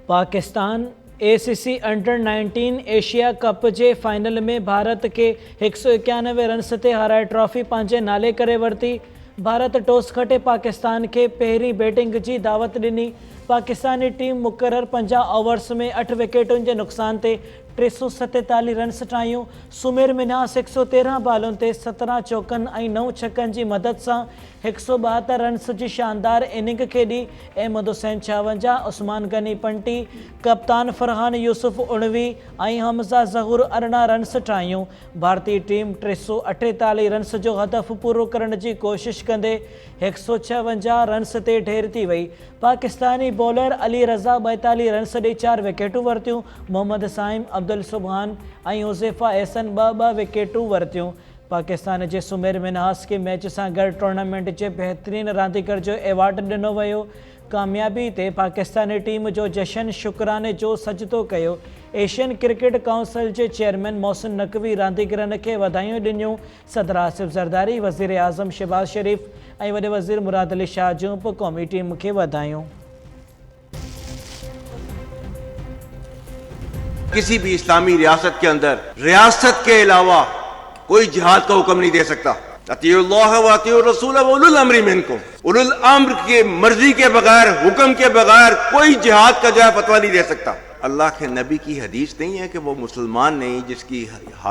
Pakistan ACC under 19 Asia कप जे final में भारत के 191 runs ते हाराए ट्रॉफी पंहिंजे नाले करे वरिती। भारत टॉस खटे पाकिस्तान के पहिरीं बैटिंग जी दावत ॾिनी। पाकिस्तानी टीम मुक़रर 50 ओवर्स में 8 विकेटुनि जे नुक़सान ते 347 रन्स ठाहियूं। सुमेर मिन्हास 113 बालुनि ते 17 चौकनि ऐं 9 छकनि जी मदद सां 172 रन्स जी शानदार इनिंग खेॾी। अहमद हुसैन 56, उस्मान गनी 25, कप्तान फरहान यूसुफ 19 ऐं हमज़ा ज़हूर 18 रन्स ठाहियूं। भारतीय टीम 348 रन्स जो हदफ़ पूरो करण जी कोशिश कंदे 156 रन्स ते ढेर थी वई। पाकिस्तानी बॉलर अली रज़ा 42 रन्स ॾेई 4 विकेटूं वरितियूं। मोहम्मद साइम, अब्दुल सुबहान ऐं हुज़ैफ़ा एहसन 2 विकेटूं वरितियूं। पाकिस्तान जे सुमेर मिन्हास के मैच सां गॾु टूर्नामेंट जे बहितरीन रांदीगर जो एवॉर्ड ॾिनो वियो। कामयाबी ते पाकिस्तानी टीम जो जशन शुक्राने जो सजदो कयो। एशियन क्रिकेट काउंसिल जे चेयरमैन मोहसिन नक़वी रांदीगरनि खे वाधायूं ॾिनियूं। सदर आसिफ ज़रदारी, वज़ीर आज़म शहबाज शरीफ़ ऐं वॾे वज़ीर मुराद अली शाह जूं बि क़ौमी टीम खे वाधायूं। किसी भी इस्लामी रियासत के अंदर रियासत के अलावा कोई जिहाद का हुक्म नहीं दे सकता। अतीउल्लाह व अतीउर रसूल व उलुल अम्रि मिनकुम, उलुल अम्र के मर्जी के बगैर, हुक्म के बगैर कोई जिहाद का जो है फतवा नहीं दे सकता। अल्लाह के नबी की हदीस नहीं है कि वो मुसलमान नहीं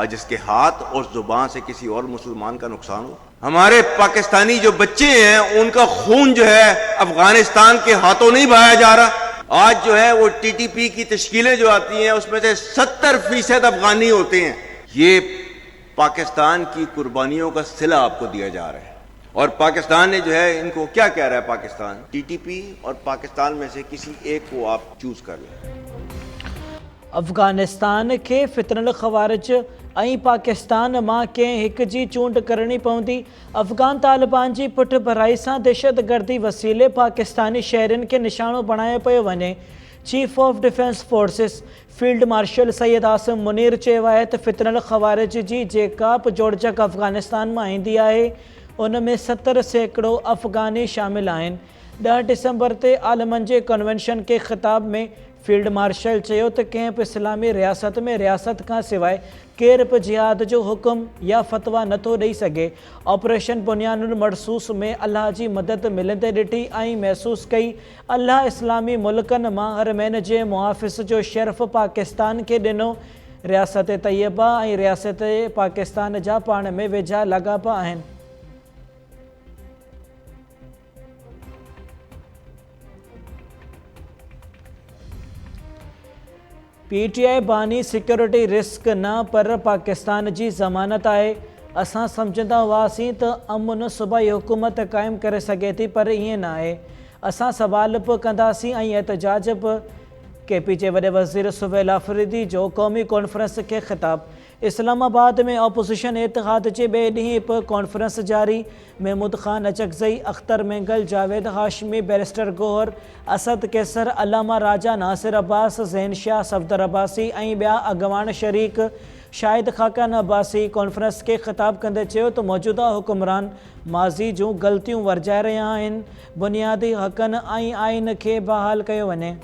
जिसके हाथ और जुबान से किसी और मुसलमान का नुकसान हो। हमारे पाकिस्तानी जो बच्चे हैं उनका खून जो है अफगानिस्तान के हाथों नहीं बहाया जा रहा। आज जो है वो TTP की तश्कीलें जो आती हैं उसमें से 70% अफगानी होते हैं। ये पाकिस्तान की कुर्बानियों का सिला आपको दिया जा रहा है और पाकिस्तान ने जो है इनको क्या कह रहा है, पाकिस्तान TTP और पाकिस्तान में से किसी एक को आप चूज कर लें। अफगानिस्तान के फितरल ख़वारिज ऐं पाकिस्तान मां कंहिं हिक जी चूंड करणी पवंदी। अफ़गान तालिबान जी पुठ भराई सां दहशतगर्दी वसीले पाकिस्तानी शहरनि खे निशानो बणायो पियो वञे। Chief of defence forces field marshal Syed Asim Munir चयो आहे त फितरल ख़वारिज जी जेका बि जोड़जक अफ़गानिस्तान मां ईंदी आहे उन में 70% अफ़गानी शामिल आहिनि। 10 डिसंबर ते आलमनि जे कन्वेंशन के ख़िताब में फील्ड मार्शल चयो त कंहिं बि इस्लामी रियासत में रियासत खां सवाइ केर बि जिहाद जो हुकुम या फतवा नथो ॾेई सघे। ऑपरेशन बुनियानुल मरसूस में अल्लाह जी मदद मिलंदे ॾिठी ऐं महसूसु कई। अल्लाह इस्लामी मुल्कनि मां हरमैन जे मुहाफ़िज़ जो शर्फ़ पाकिस्तान खे ॾिनो। रियासत तैयबा ऐं रियासत पाकिस्तान जा पाण में वेझा लाॻापा आहिनि। PTI बानी सिक्योरिटी रिस्क न पर पाकिस्तान जी ज़मानत आहे। असां सम्झंदा हुआसीं त अमुन सूबाई हुकूमत क़ाइमु करे सघे थी, पर ईअं न आहे। असां सवाल बि कंदासीं ऐं एहतजाज बि। KP जे वॾे वज़ीर सुहेल आफरीदी जो क़ौमी कॉन्फ्रेंस खे ख़िताब। इस्लामाबाद में ऑपोज़िशन इतिहाद जे ॿिए ॾींहुं बि कॉन्फ्रेंस जारी। महमूद ख़ान अचकज़ई, अख्तर मेंगल, जावेद हाशमी, बैरिस्टर गोहर, असद कैसर, अलामा राजा, नासिर अब्बास, ज़ैन शाह, सफ़दर अब्बासी ऐं ॿिया अॻवान शरीक। शाहिद ख़ाक़ान अब्बासी कॉन्फ्रेंस खे ख़िताब कंदे चयो त मौजूदा हुक्मरान माज़ी जूं ग़लतियूं वरजाए रहिया आहिनि। बुनियादी हक़नि ऐं आइन खे बहाल कयो वञे।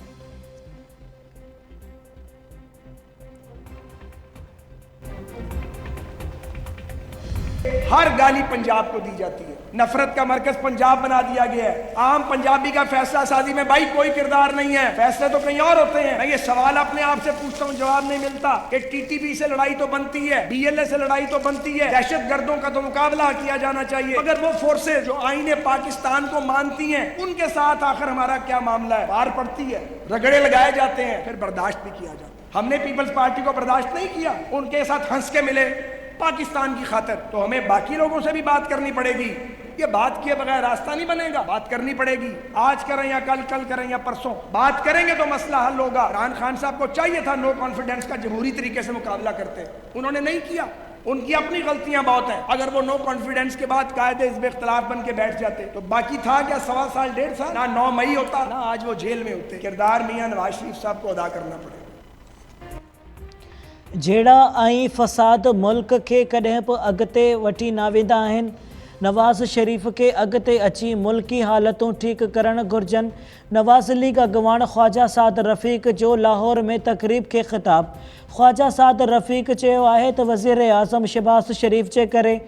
हर गाली पंजाब को दी जाती है। नफरत का मरकज पंजाब बना दिया गया है। आम पंजाबी का फैसला साजी में भाई कोई किरदार नहीं है, फैसले तो कहीं और होते हैं। मैं ये सवाल अपने आप से पूछता हूँ, जवाब नहीं मिलता कि TTP से लड़ाई तो बनती है, BLA से लड़ाई तो बनती है, दहशत गर्दों का तो मुकाबला किया जाना चाहिए, मगर वो फोर्सेज जो आईने पाकिस्तान को मानती हैं उनके साथ आखिर हमारा क्या मामला है? पार पड़ती है, रगड़े लगाए जाते हैं, फिर बर्दाश्त भी किया जाता है। हमने पीपल्स पार्टी को बर्दाश्त नहीं किया, उनके साथ हंस के मिले पाकिस्तान की खातिर, तो हमें बाकी लोगों से भी बात करनी पड़ेगी। ये बात किए बगैर रास्ता नहीं बनेगा, बात करनी पड़ेगी। आज करें या कल, कल करें या परसों, बात करेंगे तो मसला हल होगा। इमरान खान साहब को चाहिए था नो कॉन्फिडेंस का जमहूरी तरीके से मुकाबला करते, उन्होंने नहीं किया। उनकी अपनी गलतियां बहुत हैं। अगर वो नो कॉन्फिडेंस के बाद कायदे हिज़्ब इख्तिलाफ बन के बैठ जाते तो बाकी था क्या? 1.25 साल 1.5 साल ना 9 मई होता, ना आज वो जेल में होते। किरदार मियां नवाज शरीफ साहब को अदा करना पड़ेगा। जहिड़ा ऐं फ़साद मुल्क खे कॾहिं बि अॻिते वठी न वेंदा आहिनि। नवाज़ शरीफ़ खे अॻिते अची मुल्की हालतूं ठीकु करणु घुरिजनि। नवाज़ लीग अॻवान ख़्वाजा साद रफ़ीक़ जो लाहौर में तक़रीब खे ख़िताब। ख़्वाजा साद रफ़ीक़ चयो आहे त वज़ीर आज़म शहबाज़ शरीफ़ जे करे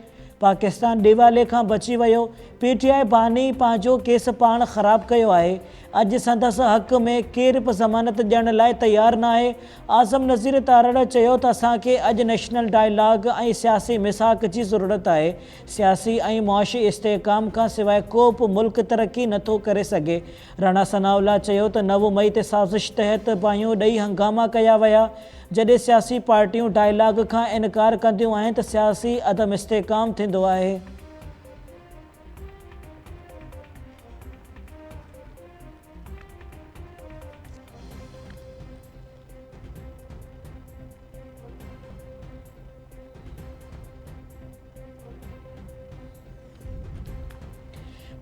पाकिस्तान ॾिवाले खां बची वियो। PTI बानी पंहिंजो केस पाण ख़राबु कयो आहे। अॼु संदसि हक़ में केर बि ज़मानत ॾियण लाइ तयारु न आहे। आज़म नज़ीर तारड़ चयो त असांखे अॼु नेशनल डायलॉग ऐं सियासी मिसाक जी ज़रूरत आहे। सियासी ऐं मुआशी इस्तेहकाम खां सवाइ को बि मुल्क तरक़ी नथो करे सघे। राणा सनाउल्ला चयो त 9 मई ते साज़िश तहत बाहियूं ॾेई हंगामा कया विया। जॾहिं सियासी पार्टियूं डायलॉग खां इनकार कंदियूं आहिनि त सियासी अदम इस्तेहकाम थींदो आहे।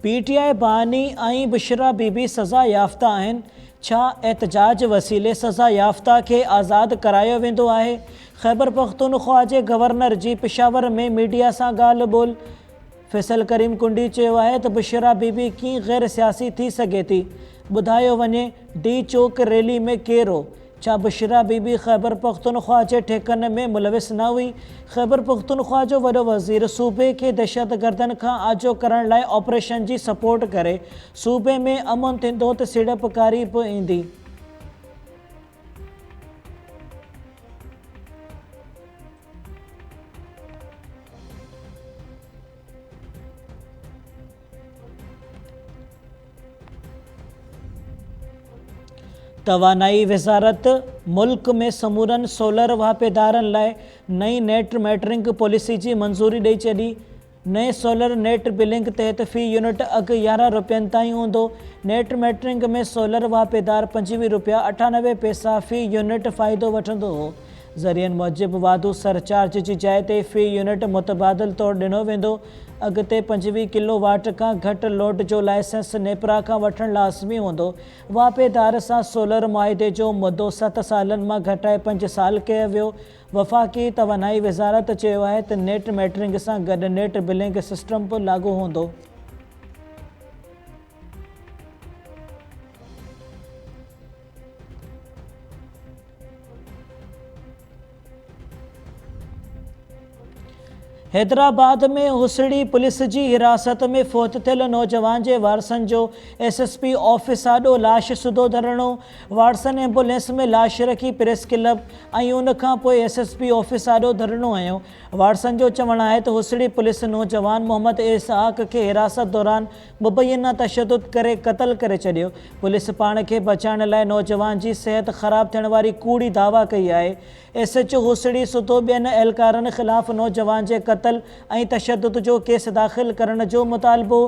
PTI बानी ऐं बुशरा बीबी सज़ा याफ़्ता आहिनि। छा एहतजाज वसीले सज़ा याफ़्ता खे आज़ादु करायो वेंदो आहे? ख़ैबर पख्तूनख्वा जे गवर्नर जी पेशावर में मीडिया सां ॻाल्हि ॿोल। फैसल करीम कुंडी चयो आहे त बुशरा बीबी कीअं गैर सियासी थी सघे थी। ॿुधायो वञे डी चौक रैली में केरु हो? छा बुशरा बीबी ख़ैबर पख्तूनख्वा जे ठेकनि में मुलविस न हुई? ख़ैबर पख्तूनख्वा जो वॾो वज़ीर सूबे खे दहशतगर्दनि खां आजो करण लाइ ऑपरेशन जी सपोर्ट करे। सूबे में अमन थींदो त सीड़पकारी बि ईंदी। तवानाई वज़ारत मुल्क में समूरनि सोलर वापेदारनि लाइ नई नेट मेटरिंग पॉलिसी जी मंज़ूरी ॾेई छॾी। नए सोलर नेट बिलिंग तहत फ़ी यूनिट अघु 11 रुपयनि ताईं हूंदो। नेट मेटरिंग में सोलर वापेदार 25 रुपया 98 पैसा फ़ी यूनिट फ़ाइदो वठंदो हो। ज़रियनि मूजिबि वाधू सरचार्ज जी जाइ ते फ़ी यूनिट मुतबादिल तौरु ॾिनो वेंदो। अॻिते 25 किलोवाट खां घटि लोड जो लाइसेंस नेपरा खां वठणु लाज़मी हूंदो। वापेदार सां सोलर मुआहिदे जो मुदो 7 सालनि मां घटाए 5 साल कयो वियो। वफ़ाक़ी तवानाई वज़ारत चयो आहे त नेट मेटरिंग सां गॾु नेट बिलिंग सिस्टम बि लागू हूंदो। हैदराबाद में हुसड़ी पुलिस जी हिरासत में फ़ौत थियल नौजवान जे वारसनि जो SSP ऑफिस आॾो लाश सुधो धरणो। वारसनि एम्बुलेंस में लाश रखी प्रेस क्लब ऐं उन खां पोइ SSP ऑफिस आॾो धरणो आयो। वारसनि जो चवणु आहे त हुसड़ी पुलिस नौजवान मोहम्मद इसहाक़ खे हिरासत दौरान मुबैना तशद्दुद करे क़त्ल करे छॾियो। पुलिस पाण खे बचाइण लाइ नौजवान जी सिहत ख़राब थियण वारी कूड़ी दावा कई आहे। SHO हुसड़ी सुधो ॿियनि एहलकारनि ख़िलाफ़ नौजवान जे क़त्ल ऐं तशद्दुद जो केस दाख़िल करण जो मुतालबो।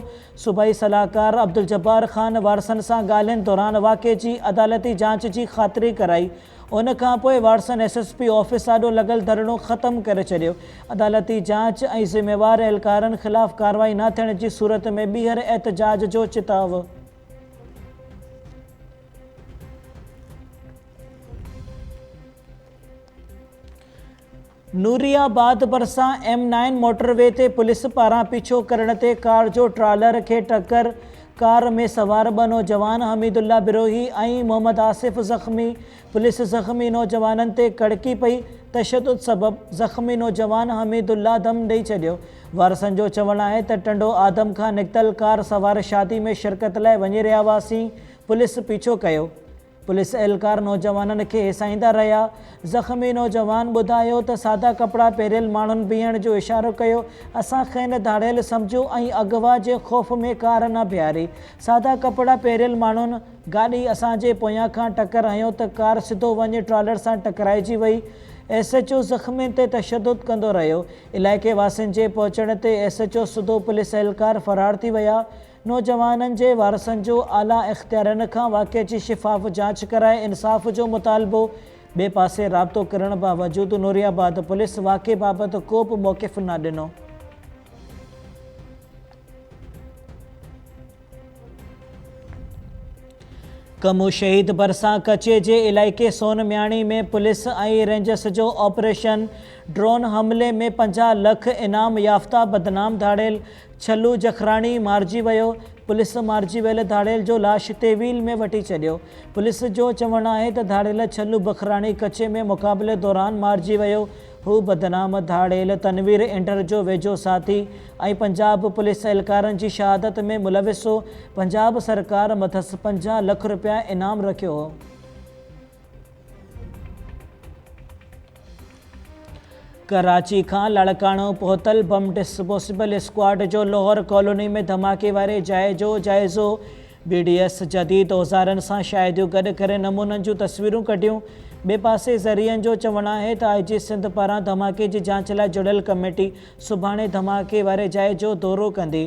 सूबाई सलाहकार अब्दुल जब्बार ख़ान वारसनि सां ॻाल्हियुनि दौरान वाक़े जी अदालती जांच जी ख़ातिरी कराई। उन खां पोइ वारसनि SSP ऑफिस आॾो लॻल धरणो ख़तमु करे छॾियो। अदालती जांच ऐं ज़िम्मेवार एहलकारनि ख़िलाफ़ कार्रवाई न थियण जी सूरत में ॿीहर एहतजाज जो चिताव। नूरियाबाद भरिसां M9 मोटरवे ते पुलिस पारां पीछो करण ते कार जो ट्रालर खे टक्कर। कार में सवार 2 नौजवान हमीदुल्ला बिरोही ऐं मोहम्मद आसिफ़ ज़ख़्मी। पुलिस ज़ख़्मी नौजवाननि ते कड़की पई। तशद्दुद सबबि ज़ख़्मी नौजवान हमीदुल्ला दम ॾेई छॾियो। वारसनि जो चवणु आहे त टंडो आदम खां निकितल कार सवार शादी में शिरकत लाइ वञी रहिया हुआसीं। पुलिस पीछो कयो। पुलिस एहलकार नौजवाननि खे हिसाईंदा रहिया। ज़ख़्मी नौजवान ॿुधायो त सादा कपिड़ा पहिरियल माण्हुनि बीहण जो इशारो कयो। असां खेनि धाड़ियल सम्झो ऐं अगवा जे ख़ौफ़ में कार न बीहारी। सादा कपिड़ा पहिरियल माण्हुनि गाॾी असांजे पोयां खां टकर हयो त कार सिधो वञी ट्रालर सां टकराइजी वई। SHO ज़ख़्मियुनि ते तशद्दुद कंदो रहियो। इलाइक़े वासियुनि जे पहुचण ते SHO सुधो पुलिस एहलकार फ़रार थी विया। नौजवाननि जे वारसनि जो आला इख़्तियारनि खां वाक़े जी शिफ़ाफ़ जांच कराए इंसाफ़ जो मुतालबो। ॿिए पासे राब्तो करण बावजूदि नूरियाबाद पुलिस वाक़े बाबति को बि मौक़िफ़ न ॾिनो। कमु शहीद भरिसां कचे जे इलाइक़े सोनम्याणी में पुलिस ऐं रेंजर्स जो ऑपरेशन। ड्रोन हमले में 50 लख इनाम याफ़्ता बदनाम धाड़ेल छल्लू जखराणी मारिजी वियो। पुलिस मारिजी वियल धाड़ेल जो लाश तेवील में वठी छॾियो। पुलिस जो चवणु आहे त धाड़ेल छल्लू बखराणी कचे में मुक़ाबले दौरान मारिजी वियो। हू बदनाम धाड़ेल तनवीर इंटर जो वेझो साथी ऐं पंजाब पुलिस एहलकारनि जी शहादत में मुलविस हो। पंजाब सरकार मथस 50 लख रुपया इनाम रखियो हो। कराची खां लाड़काणो पहुतल बम डिस्पोसिबल स्क्वाड जो लाहौर कॉलोनी में धमाके वारे जाइ जो जाइज़ो। BDS जदीद औज़ारनि सां शाहिदियूं गॾु करे नमूननि जूं तस्वीरूं कढियूं। ॿिए पासे ज़रियनि जो चवणु आहे त IG सिंध पारां धमाके जी जांच लाइ जुड़ियल कमेटी सुभाणे धमाके वारे जाइ जो दौरो कंदी।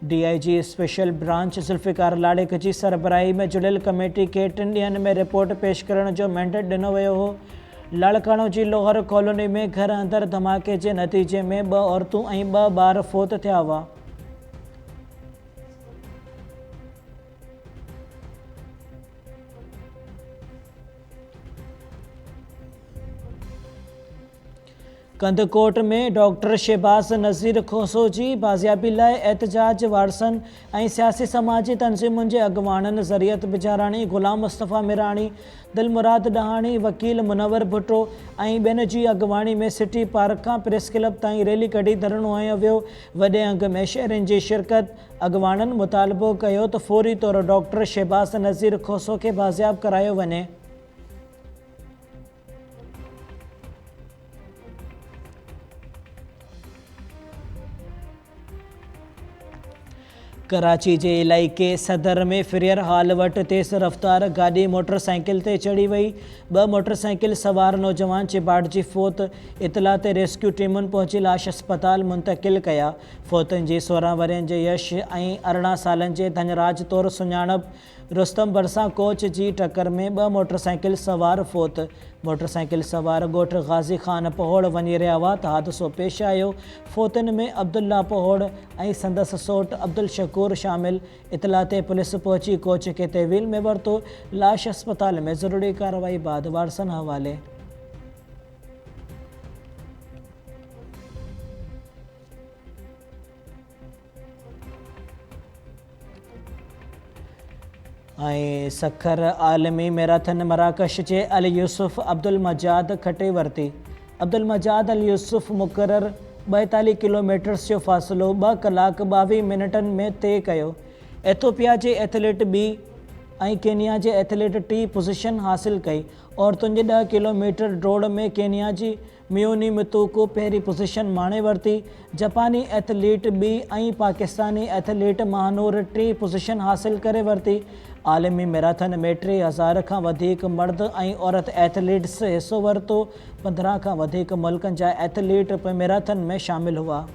DIG स्पेशल ब्रांच ज़ुल्फ़िकार लाड़ेक जी सरबराही में जुड़ियल कमेटी खे 3 ॾींहनि में रिपोर्ट पेश करण जो मैंडेट ॾिनो वियो हो। लाड़काणो जी लाहौर कॉलोनी में घर अंदरि धमाके जे नतीजे में 2 औरतूं ऐं 2 ॿार फ़ौत थिया हुआ। कंदकोट में डॉक्टर शहबाज़ नज़ीर खोसो जी बाज़ियाबी लाइ एहतजाज वारसनि ऐं सियासी समाजी तंज़ीमुनि जे अॻुवाणनि ज़रियत बिजाराणी, गुलाम मुस्तफ़ा मिराणी, दिलमुराद डहाणी, वकील मुनवर भुट्टो ऐं ॿियनि जी अॻुवाणी में सिटी पार्क खां प्रेस क्लब ताईं रैली कढी धरणो हयो वियो। वॾे अंग में शहरनि जी शिरकत। अॻुवाणनि मुतालबो कयो त फ़ौरी तौरु डॉक्टर शहबाज़ नज़ीर खोसो खे बाज़ियाब करायो वञे। कराची जे इलाइक़े सदर में फिरियर हाल वटि तेज़ रफ़्तार गाॾी मोटरसाइकिल ते चढ़ी वई। 2 मोटरसाइकिल सवार नौजवान चिबाड़जी फ़ौत। इतला ते रेस्क्यू टीमुनि पहुची लाश अस्पताल मुंतक़िल कया। फ़ौतनि जी 16 वरियनि जे यश ऐं 18 सालनि जे धनराज तौरु सुञाणप। रुस्तम भरिसां कोच जी टक्कर में 2 मोटरसाइकिल सवार फ़ौत। मोटरसाइकिल सवार ॻोठ गाज़ी ख़ान पहोड़ वञी रहिया हुआ त हादिसो पेश आयो। फ़ौतनि में अब्दुल्ला पहोड़ ऐं संदसि सोट अब्दुल शकूर शामिल। इतला ते पुलिस पहुची कोच खे तहवील में वरितो। लाश अस्पताल में ज़रूरी कार्रवाई बाद वारसनि हवाले। ऐं सखर आलमी मैराथन मराकश जे अल यूसुफ अब्दुल मजाद खटे वरिती। अब्दुल मजाद अल यूसुफ मुक़रर 42 किलोमीटर्स जो फ़ासिलो 2 कलाक 22 मिनटनि में तय कयो। एथोपिया जे एथलीट बी ऐं केनिया जे एथलीट 3 पोज़ीशन हासिल कई। औरतुनि जे 10 किलोमीटर डोड़ में केनिया जी मियोनी मितूको पहिरीं पोज़ीशन माणे वरिती। जापानी एथलीट बी ऐं पाकिस्तानी एथलीट महानूर 3 पोज़ीशन हासिल करे वरिती। आलमी मैराथन में 3000 खां वधीक मर्द ऐं औरत एथलीट्स हिसो वरितो। 15 खां वधीक मुल्कनि जा एथलीट मैराथन में शामिल हुआ।